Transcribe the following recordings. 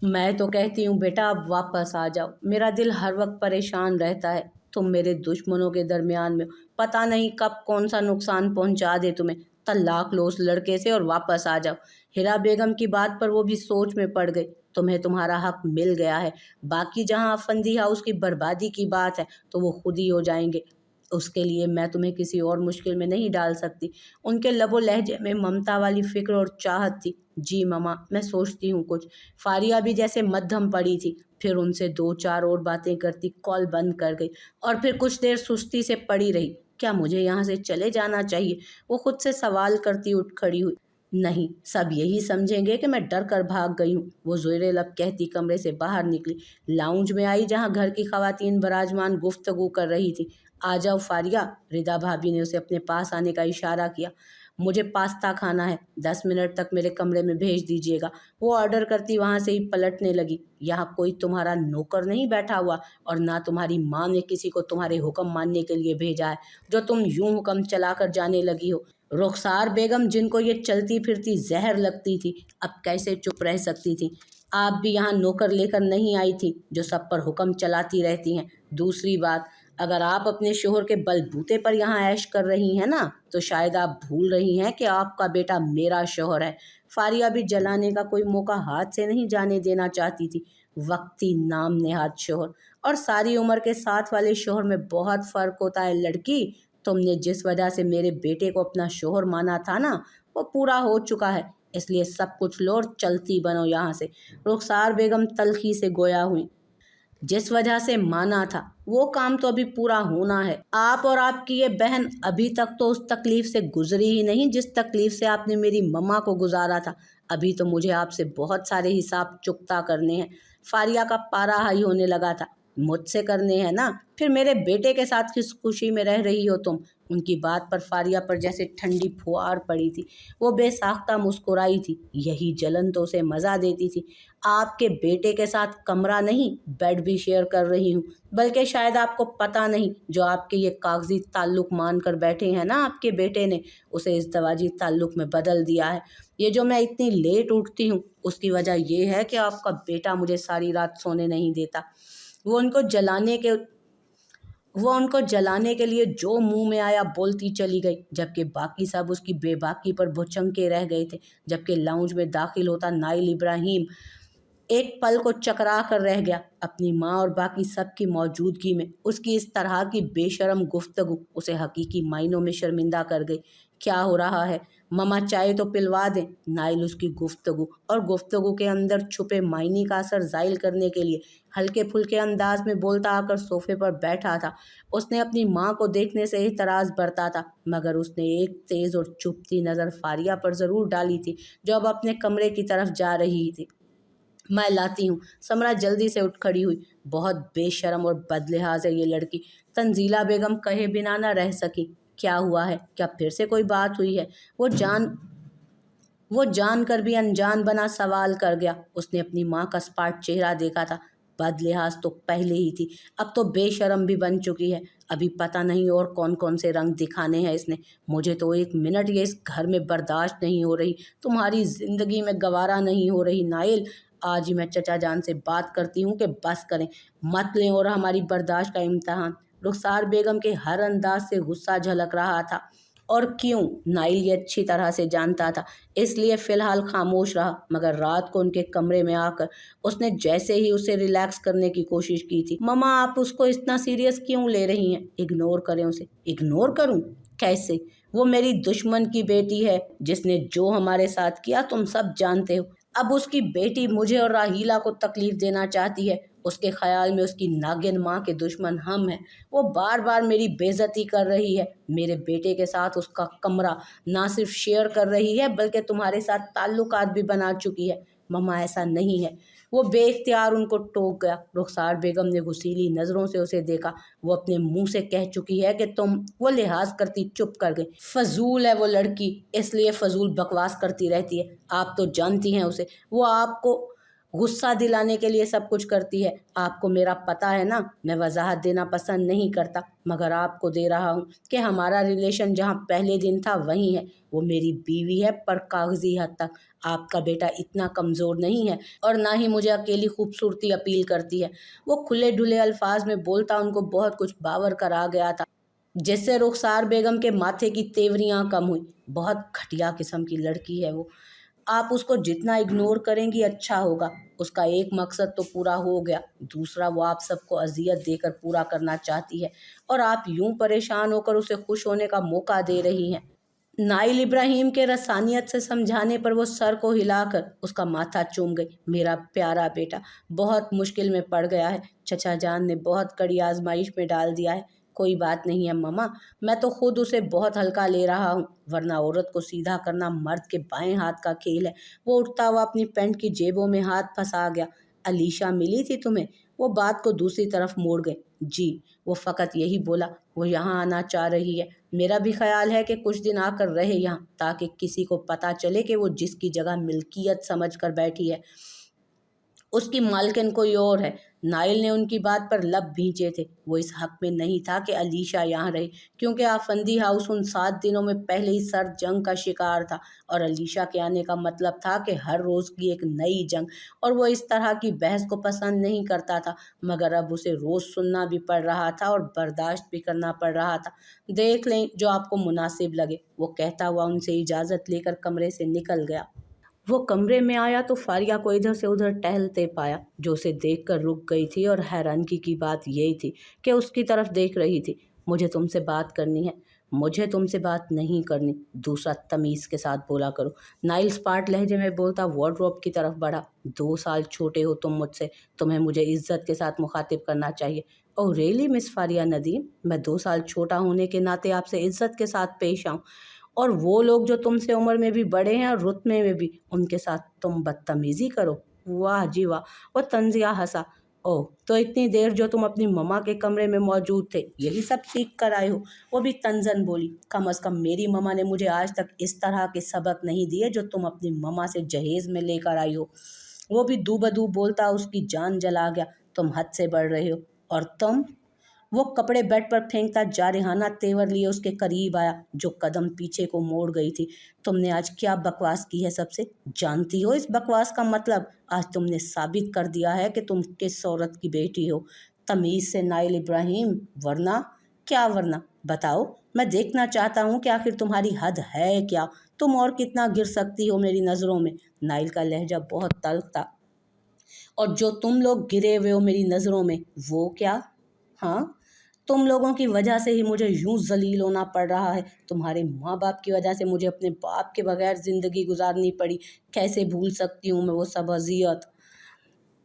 मैं तो कहती हूँ बेटा अब वापस आ जाओ, मेरा दिल हर वक्त परेशान रहता है। तुम मेरे दुश्मनों के दरमियान में हो, पता नहीं कब कौन सा नुकसान पहुंचा दे तुम्हें। तलाक लो उस लड़के से और वापस आ जाओ। हिरा बेगम की बात पर वो भी सोच में पड़ गई। तुम्हें तुम्हारा हक मिल गया है। बाकी जहाँ अफंदी हाउस की बर्बादी की बात है तो वो खुद ही हो जाएंगे। उसके लिए मैं तुम्हें किसी और मुश्किल में नहीं डाल सकती। उनके लबो लहजे में ममता वाली फिक्र और चाहत थी। जी ममा, मैं सोचती हूँ कुछ। फारिया भी जैसे मद्धम पड़ी थी, फिर उनसे दो चार और बातें करती कॉल बंद कर गई और फिर कुछ देर सुस्ती से पड़ी रही। क्या मुझे यहाँ से चले जाना चाहिए? वो खुद से सवाल करती उठ खड़ी हुई। नहीं, सब यही समझेंगे कि मैं डर कर भाग गई हूँ, वो ज़ोरे लब कहती कमरे से बाहर निकली। लाउंज में आई जहाँ घर की खवातीन बराजमान गुफ्तगू कर रही थी। आ जाओ फारिया, रिदा भाभी ने उसे अपने पास आने का इशारा किया। मुझे पास्ता खाना है, 10 मिनट तक मेरे कमरे में भेज दीजिएगा। वो ऑर्डर करती वहां से ही पलटने लगी। यहाँ कोई तुम्हारा नौकर नहीं बैठा हुआ और ना तुम्हारी माँ ने किसी को तुम्हारे हुक्म मानने के लिए भेजा है जो तुम यूं हुक्म चलाकर जाने लगी हो। रुखसार बेगम, जिनको ये चलती फिरती जहर लगती थी, अब कैसे चुप रह सकती थी? आप भी यहाँ नौकर लेकर नहीं आई थी जो सब पर हुक्म चलाती रहती हैं। दूसरी बात, अगर आप अपने शोहर के बलबूते पर यहाँ ऐश कर रही हैं ना, तो शायद आप भूल रही हैं कि आपका बेटा मेरा शोहर है। फारिया भी जलाने का कोई मौका हाथ से नहीं जाने देना चाहती थी। वक्ती नाम नेहाद शोहर और सारी उम्र के साथ वाले शोहर में बहुत फ़र्क होता है लड़की। तुमने जिस वजह से मेरे बेटे को अपना शोहर माना था ना, वो पूरा हो चुका है। इसलिए सब कुछ लो और चलती बनो यहाँ से। रुखसार बेगम तल्खी से गोया हुई। जिस वजह से माना था वो काम तो अभी पूरा होना है। आप और आपकी ये बहन अभी तक तो उस तकलीफ से गुजरी ही नहीं जिस तकलीफ से आपने मेरी मम्मा को गुजारा था। अभी तो मुझे आपसे बहुत सारे हिसाब चुकता करने हैं। फारिया का पारा हाई होने लगा था। मुझसे करने हैं ना, फिर मेरे बेटे के साथ किस खुशी में रह रही हो तुम? उनकी बात पर फारिया पर जैसे ठंडी फुहार पड़ी थी। वो बेसाख्ता मुस्कुराई थी। यही जलन तो उसे मज़ा देती थी। आपके बेटे के साथ कमरा नहीं, बेड भी शेयर कर रही हूँ। बल्कि शायद आपको पता नहीं, जो आपके ये कागजी ताल्लुक मान कर बैठे हैं ना आपके बेटे ने, उसे इस दवाजी ताल्लुक में बदल दिया है। ये जो मैं इतनी लेट उठती हूँ उसकी वजह ये है कि आपका बेटा मुझे सारी रात सोने नहीं देता। वो उनको जलाने के वो उनको जलाने के लिए जो मुंह में आया बोलती चली गई, जबकि बाकी सब उसकी बेबाकी पर भुचंके रह गए थे। जबकि लाउंज में दाखिल होता नाइल इब्राहिम एक पल को चकरा कर रह गया। अपनी माँ और बाकी सबकी मौजूदगी में उसकी इस तरह की बेशर्म गुफ्तगू उसे हकीकी मायनों में शर्मिंदा कर गई। क्या हो रहा है? ममा चाय तो पिलवा दें। नाइल उसकी गुफ्तगू और गुफ्तगू के अंदर छुपे मायने का असर जाहिल करने के लिए हल्के फुल्के अंदाज में बोलता आकर सोफे पर बैठा था। उसने अपनी माँ को देखने से एतराज़ बरता था, मगर उसने एक तेज़ और चुभती नज़र फारिया पर ज़रूर डाली थी जो अब अपने कमरे की तरफ जा रही थी। मैं लाती हूँ। समरा जल्दी से उठ खड़ी हुई। बहुत बेशरम और बदलिहाज है ये लड़की। तंजीला बेगम कहे बिना न रह सकी। क्या हुआ है? क्या फिर से कोई बात हुई है? वो जान कर भी अनजान बना सवाल कर गया। उसने अपनी माँ का स्पाट चेहरा देखा था। बदलिहाज तो पहले ही थी, अब तो बेशरम भी बन चुकी है। अभी पता नहीं और कौन कौन से रंग दिखाने हैं इसने। मुझे तो एक मिनट ये इस घर में बर्दाश्त नहीं हो रही। तुम्हारी ज़िंदगी में गवारा नहीं हो रही नाइल। आज ही मैं चचा जान से बात करती हूँ कि बस करें, मत लें और हमारी बर्दाश्त का इम्तहान। रुखसार बेगम के हर अंदाज से गुस्सा झलक रहा था। और क्यों? नाइल ये अच्छी तरह से जानता था, इसलिए फ़िलहाल खामोश रहा। मगर रात को उनके कमरे में आकर उसने जैसे ही उसे रिलैक्स करने की कोशिश की थी। ममा, आप उसको इतना सीरियस क्यों ले रही हैं? इग्नोर करें उसे। इग्नोर करूं? कैसे? वो मेरी दुश्मन की बेटी है, जिसने जो हमारे साथ किया तुम सब जानते हो। अब उसकी बेटी मुझे और राहीला को तकलीफ देना चाहती है। उसके ख्याल में उसकी नागिन माँ के दुश्मन हम हैं। वो बार बार मेरी बेइज्जती कर रही है। मेरे बेटे के साथ उसका कमरा ना सिर्फ शेयर कर रही है, बल्कि तुम्हारे साथ ताल्लुकात भी बना चुकी है। मम्मा, ऐसा नहीं है। वो बेख्तियार उनको टोक गया। रुखसार बेगम ने गुस्सीली नज़रों से उसे देखा। वो अपने मुंह से कह चुकी है कि तुम। वो लिहाज करती चुप कर गई। फजूल है वो लड़की, इसलिए फजूल बकवास करती रहती है। आप तो जानती हैं उसे। गुस्सा दिलाने के लिए सब कुछ करती है। आपको मेरा पता है ना, मैं वजाहत देना पसंद नहीं करता, मगर आपको दे रहा हूँ कि हमारा रिलेशन जहाँ पहले दिन था वहीं है। वो मेरी बीवी है, पर कागजी हद तक। आपका बेटा इतना कमज़ोर नहीं है, और ना ही मुझे अकेली खूबसूरती अपील करती है। वो खुले ढुले अल्फाज में बोलता उनको बहुत कुछ बावर करा गया था, जिससे रुखसार बेगम के माथे की तेवरियां कम हुई। बहुत घटिया किस्म की लड़की है वो। आप उसको जितना इग्नोर करेंगी अच्छा होगा। उसका एक मकसद तो पूरा हो गया, दूसरा वो आप सबको अजियत देकर पूरा करना चाहती है, और आप यूं परेशान होकर उसे खुश होने का मौका दे रही हैं। नाइल इब्राहिम के रसानियत से समझाने पर वो सर को हिलाकर उसका माथा चूम गई। मेरा प्यारा बेटा बहुत मुश्किल में पड़ गया है, चचा जान ने बहुत कड़ी आजमाइश में डाल दिया है। कोई बात नहीं है मम्मा, मैं तो खुद उसे बहुत हल्का ले रहा हूँ, वरना औरत को सीधा करना मर्द के बाएं हाथ का खेल है। वो उठता हुआ अपनी पैंट की जेबों में हाथ फंसा गया। अलीशा मिली थी तुम्हें? वो बात को दूसरी तरफ मोड़ गए। जी, वो फ़कत यही बोला, वो यहाँ आना चाह रही है। मेरा भी ख्याल है कि कुछ दिन आकर रहे यहाँ, ताकि किसी को पता चले कि वो जिसकी जगह मिल्कियत समझ कर बैठी है, उसकी मालकिन कोई और है। नाइल ने उनकी बात पर लब भींचे थे। वो इस हक में नहीं था कि अलीशा यहाँ रहे, क्योंकि आफंदी हाउस उन 7 दिनों में पहले ही सर्द जंग का शिकार था, और अलीशा के आने का मतलब था कि हर रोज़ की एक नई जंग। और वो इस तरह की बहस को पसंद नहीं करता था, मगर अब उसे रोज़ सुनना भी पड़ रहा था और बर्दाश्त भी करना पड़ रहा था। देख लें जो आपको मुनासिब लगे, वो कहता हुआ उनसे इजाज़त लेकर कमरे से निकल गया। वो कमरे में आया तो फारिया को इधर से उधर टहलते पाया, जो उसे देखकर रुक गई थी, और हैरानगी की बात यही थी कि उसकी तरफ देख रही थी। मुझे तुमसे बात करनी है। मुझे तुमसे बात नहीं करनी, दूसरा तमीज़ के साथ बोला करो। नाइल स्पार्ट लहजे में बोलता वार्डरोब की तरफ बढ़ा। 2 साल छोटे हो तुम मुझसे, तुम्हें मुझे इज्जत के साथ मुखातिब करना चाहिए। Oh really miss Faria Nadeem, मैं 2 साल छोटा होने के नाते आपसे इज्जत के साथ पेश आऊँ, और वो लोग जो तुमसे उम्र में भी बड़े हैं और रुतबे में भी, उनके साथ तुम बदतमीज़ी करो? वाह जी वाह! वो तंज़िया हँसा। ओह! तो इतनी देर जो तुम अपनी मम्मा के कमरे में मौजूद थे, यही सब सीख कर आए हो? वो भी तंज़न बोली। कम अज़ कम मेरी मम्मा ने मुझे आज तक इस तरह के सबक नहीं दिए जो तुम अपनी मम्मा से जहेज़ में लेकर आई हो। वो भी दू बदू बोलता उसकी जान जला गया। तुम हद से बढ़ रहे हो। और तुम? वो कपड़े बेड पर फेंकता जारहाना तेवर लिए उसके करीब आया, जो कदम पीछे को मोड़ गई थी। तुमने आज क्या बकवास की है सबसे? जानती हो इस बकवास का मतलब? आज तुमने साबित कर दिया है कि तुम किस औरत की बेटी हो। तमीज़ से नाइल इब्राहिम, वरना? क्या वरना? बताओ, मैं देखना चाहता हूँ कि आखिर तुम्हारी हद है क्या। तुम और कितना गिर सकती हो मेरी नज़रों में। नाइल का लहजा बहुत तल्ख था। और जो तुम लोग गिरे हुए हो मेरी नज़रों में, वो क्या? हाँ, तुम लोगों की वजह से ही मुझे यूं जलील होना पड़ रहा है। तुम्हारे माँ बाप की वजह से मुझे अपने बाप के बगैर ज़िंदगी गुजारनी पड़ी। कैसे भूल सकती हूँ मैं वो सब अजियत।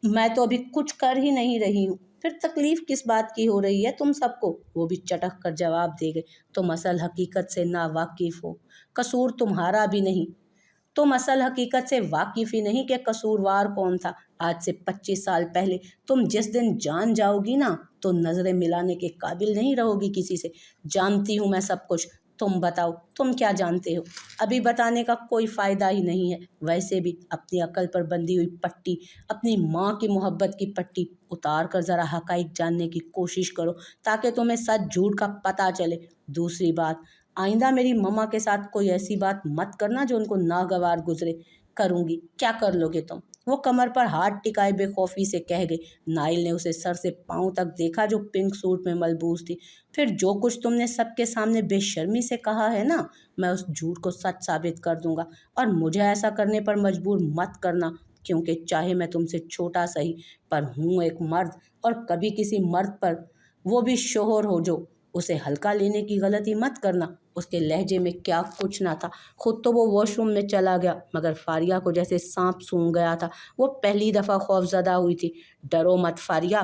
मैं तो अभी कुछ कर ही नहीं रही हूँ, फिर तकलीफ़ किस बात की हो रही है तुम सबको? वो भी चटक कर जवाब दे गए। तुम असल हकीकत से ना वाकिफ़ हो। कसूर तुम्हारा भी नहीं। तुम असल हकीकत से वाकिफ़ ही नहीं कि कसूरवार कौन था। आज से 25 साल पहले तुम जिस दिन जान जाओगी ना, तो नज़रें मिलाने के काबिल नहीं रहोगी किसी से। जानती हूँ मैं सब कुछ। तुम बताओ, तुम क्या जानते हो? अभी बताने का कोई फ़ायदा ही नहीं है। वैसे भी अपनी अकल पर बंधी हुई पट्टी, अपनी माँ की मोहब्बत की पट्टी उतार कर ज़रा हक़ाइक़ जानने की कोशिश करो, ताकि तुम्हें सच झूठ का पता चले। दूसरी बात, आइंदा मेरी मम्मा के साथ कोई ऐसी बात मत करना जो उनको नागवार गुजरे। करूँगी, क्या कर लोगे तुम? वो कमर पर हाथ टिकाए बेखौफी से कह गई। नाइल ने उसे सर से पांव तक देखा, जो पिंक सूट में मलबूस थी। फिर जो कुछ तुमने सबके सामने बेशर्मी से कहा है ना, मैं उस झूठ को सच साबित कर दूंगा, और मुझे ऐसा करने पर मजबूर मत करना, क्योंकि चाहे मैं तुमसे छोटा सही, पर हूँ एक मर्द, और कभी किसी मर्द पर, वो भी शोहर हो जो, उसे हल्का लेने की गलती मत करना। उसके लहजे में क्या कुछ ना था। खुद तो वो वॉशरूम में चला गया, मगर फारिया को जैसे सांप सूंघ गया था। वो पहली दफ़ा खौफजदा हुई थी। डरो मत फारिया,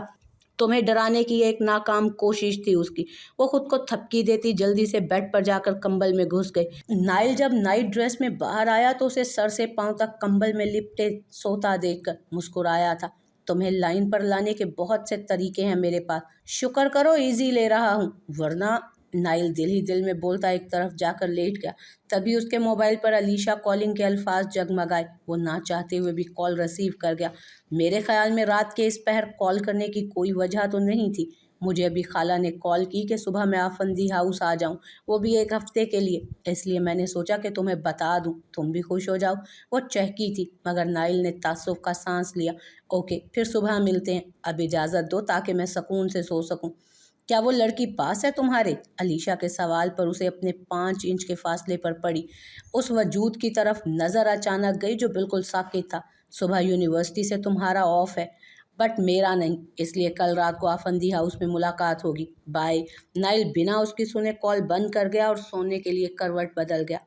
तुम्हें डराने की एक नाकाम कोशिश थी उसकी। वो खुद को थपकी देती जल्दी से बेड पर जाकर कंबल में घुस गई। नाइल जब नाइट ड्रेस में बाहर आया तो उसे सर से पांव तक कंबल में लिपटे सोता देखकर मुस्कुराया था। तुम्हें लाइन पर लाने के बहुत से तरीके हैं मेरे पास। शुक्र करो इजी ले रहा हूँ, वरना नाइल दिल ही दिल में बोलता एक तरफ जाकर लेट गया। तभी उसके मोबाइल पर अलीशा कॉलिंग के अल्फाज जगमगाए। वो ना चाहते हुए भी कॉल रिसीव कर गया। मेरे ख्याल में रात के इस पहर कॉल करने की कोई वजह तो नहीं थी। मुझे अभी खाला ने कॉल की कि सुबह मैं आफंदी हाउस आ जाऊं, वो भी एक हफ्ते के लिए। इसलिए मैंने सोचा कि तुम्हें बता दूं, तुम भी खुश हो जाओ। वो चहकी थी, मगर नाइल ने तासुफ का सांस लिया। ओके, फिर सुबह मिलते हैं। अब इजाज़त दो ताकि मैं सुकून से सो सकूं। क्या वो लड़की पास है तुम्हारे? अलीशा के सवाल पर उसे अपने 5 इंच के फासले पर पड़ी उस वजूद की तरफ नज़र अचानक गई जो बिल्कुल साकित था। सुबह यूनिवर्सिटी से तुम्हारा ऑफ है, बट मेरा नहीं, इसलिए कल रात को आफंदी हाउस में मुलाकात होगी। बाय। नाइल बिना उसकी सुने कॉल बंद कर गया और सोने के लिए करवट बदल गया।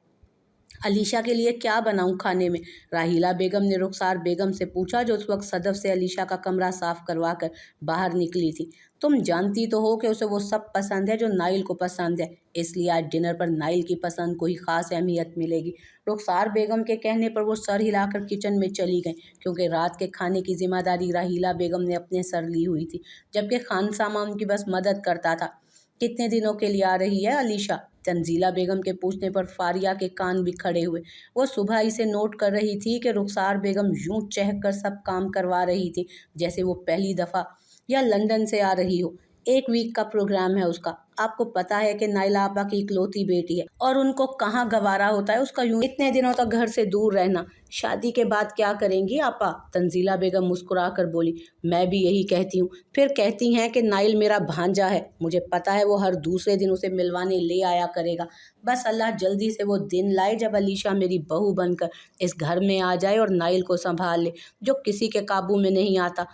अलीशा के लिए क्या बनाऊं खाने में? राहीला बेगम ने रुखसार बेगम से पूछा, जो उस वक्त सदफ से अलीशा का कमरा साफ करवा कर बाहर निकली थी। तुम जानती तो हो कि उसे वो सब पसंद है जो नाइल को पसंद है, इसलिए आज डिनर पर नाइल की पसंद को ही खास अहमियत मिलेगी। रुखसार बेगम के कहने पर वो सर हिलाकर किचन में चली गई, क्योंकि रात के खाने की जिम्मेदारी राहीला बेगम ने अपने सर ली हुई थी, जबकि खान सामा उनकी बस मदद करता था। कितने दिनों के लिए आ रही है अलीशा? तंजीला बेगम के पूछने पर फारिया के कान भी खड़े हुए। वो सुबह ही से नोट कर रही थी कि रुखसार बेगम यूं चहक कर सब काम करवा रही थी जैसे वो पहली दफ़ा या लंदन से आ रही हो। 1 वीक का प्रोग्राम है उसका। आपको पता है कि नाइला आपा की इकलौती बेटी है और उनको कहाँ गवारा होता है उसका यूं इतने दिनों तक घर से दूर रहना। शादी के बाद क्या करेंगी आपा? तंजीला बेगम मुस्कुरा कर बोली। मैं भी यही कहती हूँ। फिर कहती हैं कि नाइल मेरा भांजा है, मुझे पता है वो हर दूसरे दिन उसे मिलवाने ले आया करेगा। बस अल्लाह जल्दी से वो दिन लाए जब अलीशा मेरी बहू बनकर इस घर में आ जाए और नाइल को संभाल ले, जो किसी के काबू में नहीं आता।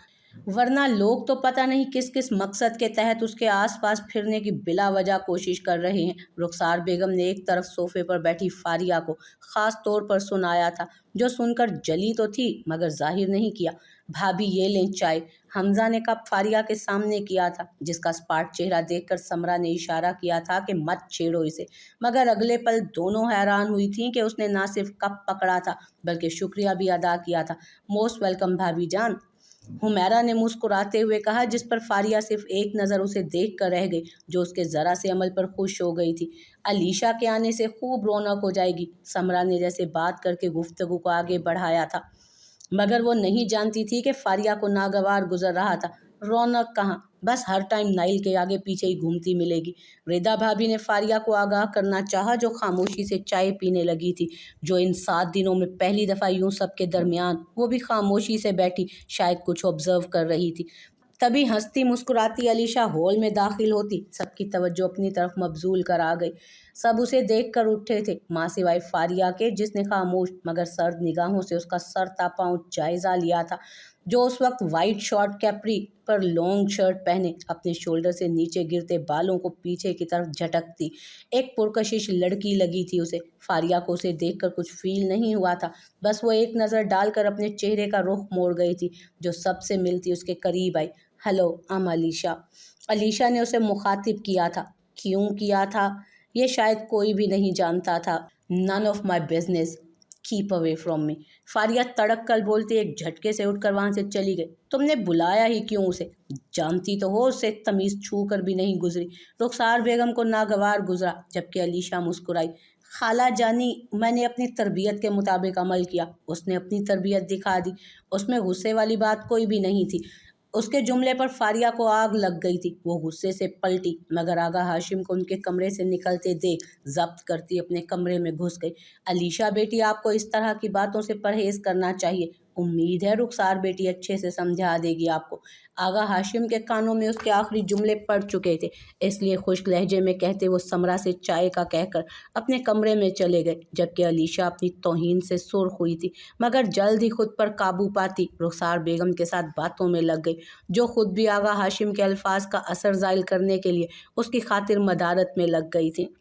वरना लोग तो पता नहीं किस किस मकसद के तहत उसके आसपास फिरने की बिला वजह कोशिश कर रहे हैं। रुखसार बेगम ने एक तरफ सोफे पर बैठी फारिया को खास तौर पर सुनाया था, जो सुनकर जली तो थी मगर जाहिर नहीं किया। भाभी ये लें चाय। हमजा ने कप फारिया के सामने किया था, जिसका स्पाट चेहरा देखकर समरा ने इशारा किया था कि मत छेड़ो इसे, मगर अगले पल दोनों हैरान हुई थीं कि उसने ना सिर्फ कप पकड़ा था बल्कि शुक्रिया भी अदा किया था। मोस्ट वेलकम भाभी जान, हुमैरा ने मुस्कुराते हुए कहा, जिस पर फारिया सिर्फ एक नज़र उसे देख कर रह गई, जो उसके ज़रा से अमल पर खुश हो गई थी। अलीशा के आने से खूब रौनक हो जाएगी। समरा ने जैसे बात करके गुफ्तगू को आगे बढ़ाया था, मगर वो नहीं जानती थी कि फारिया को नागवार गुजर रहा था। रौनक कहाँ, बस हर टाइम नाइल के आगे पीछे ही घूमती मिलेगी। रिदा भाभी ने फारिया को आगाह करना चाहा, जो खामोशी से चाय पीने लगी थी, जो इन 7 दिनों में पहली दफ़ा यूं सबके दरमियान वो भी खामोशी से बैठी शायद कुछ ऑब्जर्व कर रही थी। तभी हंसती मुस्कुराती अलीशा हॉल में दाखिल होती, सबकी तवज्जो अपनी तरफ मबजूल कर आ गई। सब उसे देख कर उठे थे, माँ सिवाय फारिया के, जिसने खामोश मगर सर्द निगाहों से उसका सर तापांव जायज़ा लिया था, जो उस वक्त वाइट शॉर्ट कैप्री पर लॉन्ग शर्ट पहने अपने शोल्डर से नीचे गिरते बालों को पीछे की तरफ झटकती एक पुरकशिश लड़की लगी थी उसे। फारिया को उसे देखकर कुछ फील नहीं हुआ था, बस वो एक नज़र डालकर अपने चेहरे का रुख मोड़ गई थी, जो सबसे मिलती उसके करीब आई। Hello, I'm Alisha. अलीशा ने उसे मुखातिब किया था। क्यों किया था ये शायद कोई भी नहीं जानता था। None of my business, keep away from me. Faria तड़क कर बोलते एक झटके से उठकर वहां से चली गई। तुमने बुलाया ही क्यों उसे? जानती तो हो उससे तमीज छू कर भी नहीं गुजरी। रुखसार बेगम को नागवार गुजरा, जबकि अलीशा मुस्कुराई। खाला जानी, मैंने अपनी तरबियत के मुताबिक अमल किया, उसने अपनी तरबियत दिखा दी, उसमें गुस्से वाली बात कोई भी नहीं थी। उसके जुमले पर फारिया को आग लग गई थी। वो गुस्से से पलटी, मगर आगा हाशिम को उनके कमरे से निकलते देख जब्त करती अपने कमरे में घुस गई। अलीशा बेटी, आपको इस तरह की बातों से परहेज करना चाहिए। उम्मीद है रुखसार बेटी अच्छे से समझा देगी आपको। आगा हाशिम के कानों में उसके आखिरी जुमले पड़ चुके थे, इसलिए खुश्क लहजे में कहते वो समरा से चाय का कहकर अपने कमरे में चले गए, जबकि अलीशा अपनी तौहीन से सुर्ख हुई थी, मगर जल्द ही खुद पर काबू पाती रुखसार बेगम के साथ बातों में लग गई, जो खुद भी आगा हाशिम के अल्फाज का असर ज़ाइल करने के लिए उसकी खातिर मदारत में लग गई थी।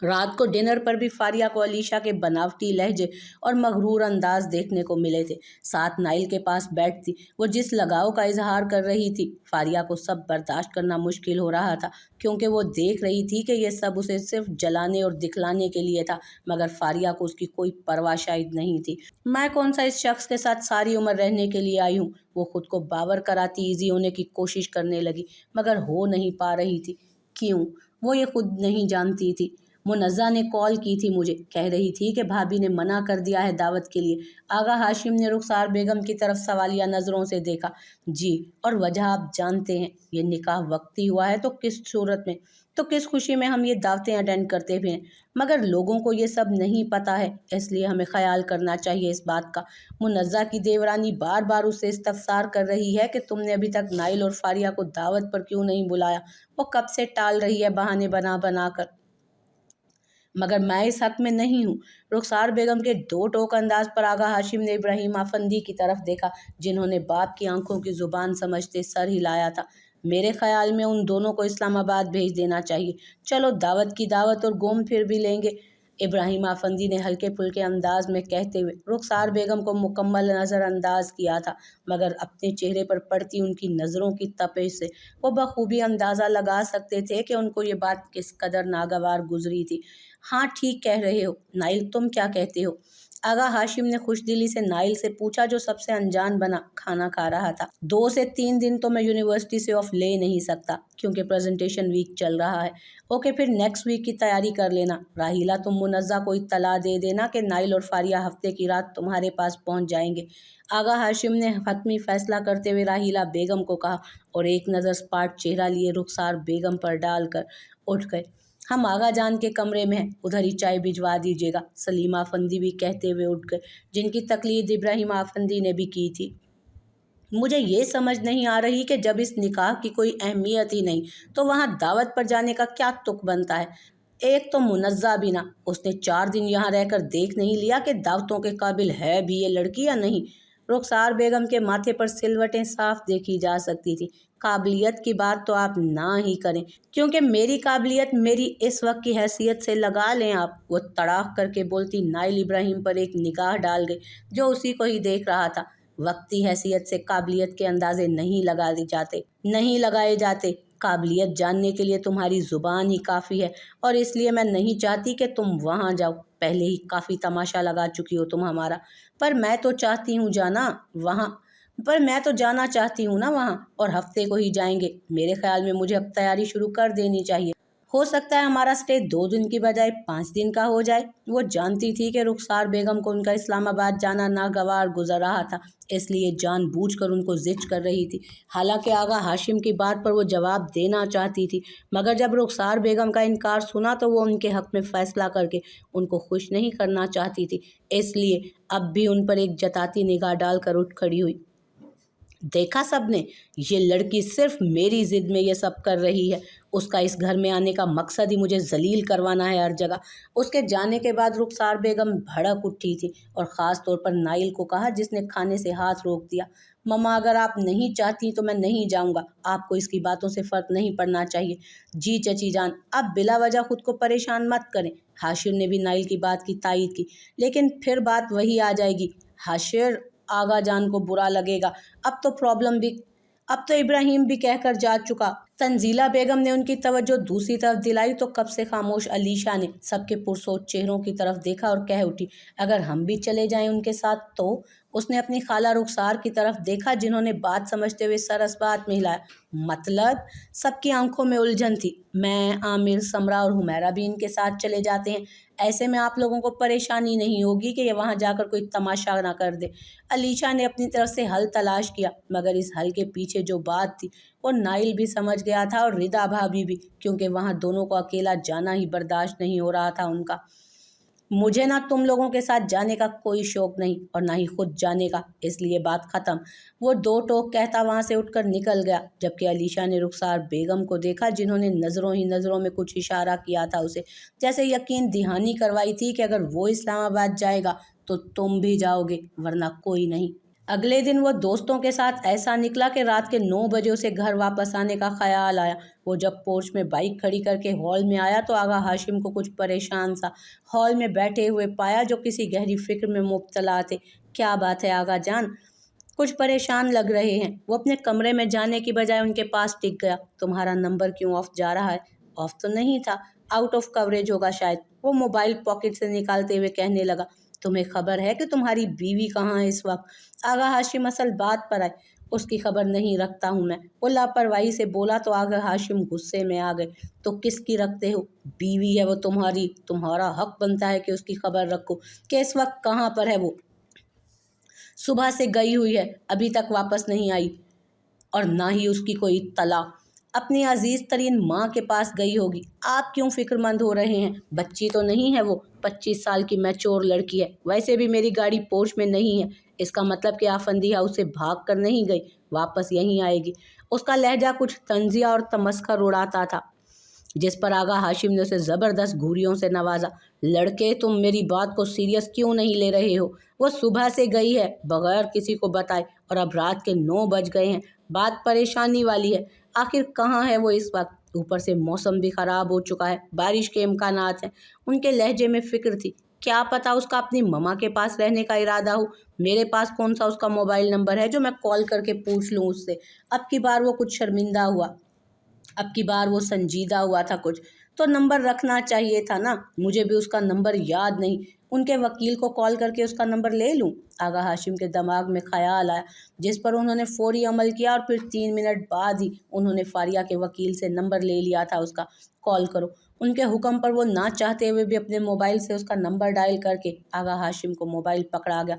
रात को डिनर पर भी फारिया को अलीशा के बनावटी लहजे और मगरूर अंदाज देखने को मिले थे। साथ नाइल के पास बैठती वो जिस लगाव का इजहार कर रही थी, फारिया को सब बर्दाश्त करना मुश्किल हो रहा था, क्योंकि वो देख रही थी कि यह सब उसे सिर्फ जलाने और दिखलाने के लिए था, मगर फारिया को उसकी कोई परवाह शायद नहीं थी। मैं कौन सा इस शख्स के साथ सारी उम्र रहने के लिए आई हूँ? वो खुद को बावर कराती ईजी होने की कोशिश करने लगी, मगर हो नहीं पा रही थी। क्यों? वो ये खुद नहीं जानती थी। मुनज़्ज़ा ने कॉल की थी मुझे, कह रही थी कि भाभी ने मना कर दिया है दावत के लिए। आगा हाशिम ने रुखसार बेगम की तरफ सवालिया नज़रों से देखा। जी, और वजह आप जानते हैं, ये निकाह वक्ती हुआ है तो किस सूरत में, तो किस खुशी में हम ये दावतें अटेंड करते भी हैं, मगर लोगों को ये सब नहीं पता है, इसलिए हमें ख्याल करना चाहिए इस बात का। मुनज़्ज़ा की देवरानी बार बार उससे इस्तफसार कर रही है कि तुमने अभी तक नाइल और फारिया को दावत पर क्यों नहीं बुलाया। वो कब से टाल रही है बहाने बना बना कर, मगर मैं इस हक में नहीं हूँ। रुखसार बेगम के दो टोक अंदाज पर आगा हाशिम ने इब्राहिम आफंदी की तरफ देखा, जिन्होंने बाप की आंखों की जुबान समझते सर हिलाया था। मेरे ख्याल में उन दोनों को इस्लामाबाद भेज देना चाहिए। चलो दावत की दावत और घूम फिर भी लेंगे। इब्राहिम आफंदी ने हल्के फुल्के अंदाज में कहते हुए रुखसार बेगम को मुकम्मल नज़रअंदाज किया था, मगर अपने चेहरे पर पड़ती उनकी नज़रों की तपिश से वो बखूबी अंदाज़ा लगा सकते थे कि उनको ये बात किस कदर नागवार गुजरी थी। हाँ, ठीक कह रहे हो। नाइल, तुम क्या कहते हो? आगा हाशिम ने खुशदिली से नाइल से पूछा, जो सबसे अनजान बना खाना खा रहा था। 2 से 3 दिन तो मैं यूनिवर्सिटी से ऑफ ले नहीं सकता, क्योंकि प्रेजेंटेशन वीक चल रहा है। ओके, फिर नेक्स्ट वीक की तैयारी कर लेना। राहिला, तुम मुनज़्ज़ा को इत्तला दे देना कि नाइल और फारिया हफ्ते की रात तुम्हारे पास पहुंच जाएंगे। आगा हाशिम ने हतमी फैसला करते हुए राहिला बेगम को कहा, और एक नज़र स्पाट चेहरा लिए रुखसार बेगम पर डालकर उठ गए। हम आगा जान के कमरे में हैं, उधर ही चाय भिजवा दीजिएगा। सलीमा आफंदी भी कहते हुए उठ गए, जिनकी तकलीद इब्राहिम आफंदी ने भी की थी। मुझे ये समझ नहीं आ रही कि जब इस निकाह की कोई अहमियत ही नहीं, तो वहाँ दावत पर जाने का क्या तुक बनता है। एक तो मुनज़्ज़ा भी ना, उसने 4 दिन यहाँ रहकर देख नहीं लिया कि दावतों के काबिल है भी ये लड़की या नहीं। रुखसार बेगम के माथे पर सिलवटें साफ देखी जा सकती थी। काबिलियत की बात तो आप ना ही करें, क्योंकि मेरी काबिलियत मेरी इस वक्त की हैसियत से लगा लें आप। वो तड़ाक करके बोलती नाइल इब्राहिम पर एक निगाह डाल गई, जो उसी को ही देख रहा था। वक्ती हैसियत से काबिलियत के अंदाजे नहीं लगाए जाते। काबिलियत जानने के लिए तुम्हारी ज़ुबान ही काफ़ी है, और इसलिए मैं नहीं चाहती कि तुम वहाँ जाओ। पहले ही काफ़ी तमाशा लगा चुकी हो तुम हमारा। पर मैं तो चाहती हूँ जाना वहाँ पर मैं तो जाना चाहती हूँ ना वहाँ, और हफ्ते को ही जाएंगे। मेरे ख्याल में मुझे अब तैयारी शुरू कर देनी चाहिए। हो सकता है हमारा स्टे 2 दिन की बजाय 5 दिन का हो जाए। वो जानती थी कि रुखसार बेगम को उनका इस्लामाबाद जाना नागवार गुजर रहा था, इसलिए जानबूझकर उनको जिद कर रही थी। हालांकि आगा हाशिम की बात पर वो जवाब देना चाहती थी, मगर जब रुखसार बेगम का इनकार सुना तो वो उनके हक में फैसला करके उनको खुश नहीं करना चाहती थी, इसलिए अब भी उन पर एक जताती निगाह डालकर उठ खड़ी हुई। देखा सबने, ये लड़की सिर्फ मेरी जिद में ये सब कर रही है। उसका इस घर में आने का मकसद ही मुझे जलील करवाना है हर जगह। उसके जाने के बाद रुखसार बेगम भड़क उठी थी, और ख़ास तौर पर नाइल को कहा, जिसने खाने से हाथ रोक दिया। मम्मा, अगर आप नहीं चाहती तो मैं नहीं जाऊंगा। आपको इसकी बातों से फ़र्क नहीं पड़ना चाहिए। जी चची जान, आप बिला वजह खुद को परेशान मत करें। हाशिर ने भी नाइल की बात की तायीद की, लेकिन फिर बात वही आ जाएगी। हाशिर, आगा जान को बुरा लगेगा। अब तो इब्राहिम भी कहकर जा चुका। तंजीला बेगम ने उनकी तवज्जो दूसरी तरफ दिलाई तो कब से खामोश अलीशा ने सबके पुरसोच चेहरों की तरफ देखा और कह उठी, अगर हम भी चले जाएं उनके साथ तो। उसने अपनी खाला रुखसार की तरफ देखा, जिन्होंने बात समझते हुए सर असबात में हिलाया। मतलब? सबकी आंखों में उलझन थी। मैं, आमिर, समरा और हुमैरा भी इनके साथ चले जाते हैं। ऐसे में आप लोगों को परेशानी नहीं होगी कि ये वहाँ जाकर कोई तमाशा ना कर दे। अलीशा ने अपनी तरफ से हल तलाश किया, मगर इस हल के पीछे जो बात थी वो नाइल भी समझ गया था, और रिदा भाभी भी, क्योंकि वहाँ दोनों को अकेला जाना ही बर्दाश्त नहीं हो रहा था उनका। मुझे ना तुम लोगों के साथ जाने का कोई शौक नहीं, और ना ही खुद जाने का, इसलिए बात ख़त्म। वो दो टोक कहता वहाँ से उठकर निकल गया, जबकि अलीशा ने रुखसार बेगम को देखा, जिन्होंने नज़रों ही नज़रों में कुछ इशारा किया था उसे, जैसे यकीन दहानी करवाई थी कि अगर वो इस्लामाबाद जाएगा तो तुम भी जाओगे, वरना कोई नहीं। अगले दिन वो दोस्तों के साथ ऐसा निकला कि रात के 9 बजे उसे घर वापस आने का ख्याल आया। वो जब पोर्च में बाइक खड़ी करके हॉल में आया तो आगा हाशिम को कुछ परेशान सा हॉल में बैठे हुए पाया, जो किसी गहरी फिक्र में मुब्तला थे। क्या बात है आगा जान, कुछ परेशान लग रहे हैं। वो अपने कमरे में जाने की बजाय उनके पास टिक गया। तुम्हारा नंबर क्यों ऑफ जा रहा है? ऑफ तो नहीं था, आउट ऑफ कवरेज होगा शायद। वो मोबाइल पॉकेट से निकालते हुए कहने लगा, तुम्हें खबर है कि तुम्हारी बीवी कहाँ है इस वक्त? आगा हाशिम असल बात पर आए। उसकी खबर नहीं रखता हूँ मैं। वो लापरवाही से बोला तो आगा हाशिम गुस्से में आ गए। तो किसकी रखते हो? बीवी है वो तुम्हारी, तुम्हारा हक बनता है कि उसकी खबर रखो कि इस वक्त कहाँ पर है वो। सुबह से गई हुई है, अभी तक वापस नहीं आई, और ना ही उसकी कोई तला। अपनी अजीज तरीन माँ के पास गई होगी। आप क्यों फिक्रमंद हो रहे हैं? बच्ची तो नहीं है वो, 25 साल की मैच्योर लड़की है। वैसे भी मेरी गाड़ी पोर्च में नहीं है, इसका मतलब कि आफंदी हाउस से भाग कर नहीं गई, वापस यहीं आएगी। उसका लहजा कुछ तंजिया और तमस्खर उड़ाता था, जिस पर आगा हाशिम ने उसे ज़बरदस्त घूरियों से नवाजा। लड़के, तुम मेरी बात को सीरियस क्यों नहीं ले रहे हो? वो सुबह से गई है बगैर किसी को बताए, और अब रात के 9 बज गए हैं। बात परेशानी वाली है। आखिर कहाँ है वो इस वक्त? ऊपर से मौसम भी ख़राब हो चुका है, बारिश के इम्कानात हैं। उनके लहजे में फ़िक्र थी। क्या पता उसका अपनी ममा के पास रहने का इरादा हो। मेरे पास कौन सा उसका मोबाइल नंबर है जो मैं कॉल करके पूछ लूँ उससे। अब की बार वो कुछ शर्मिंदा हुआ, अब की बार वो संजीदा हुआ था कुछ। तो नंबर रखना चाहिए था ना, मुझे भी उसका नंबर याद नहीं। उनके वकील को कॉल करके उसका नंबर ले लूं? आगा हाशिम के दिमाग में ख्याल आया, जिस पर उन्होंने फौरी अमल किया, और फिर 3 मिनट बाद ही उन्होंने फारिया के वकील से नंबर ले लिया था उसका। कॉल करो। उनके हुक्म पर वो ना चाहते हुए भी अपने मोबाइल से उसका नंबर डायल करके आगा हाशिम को मोबाइल पकड़ा गया।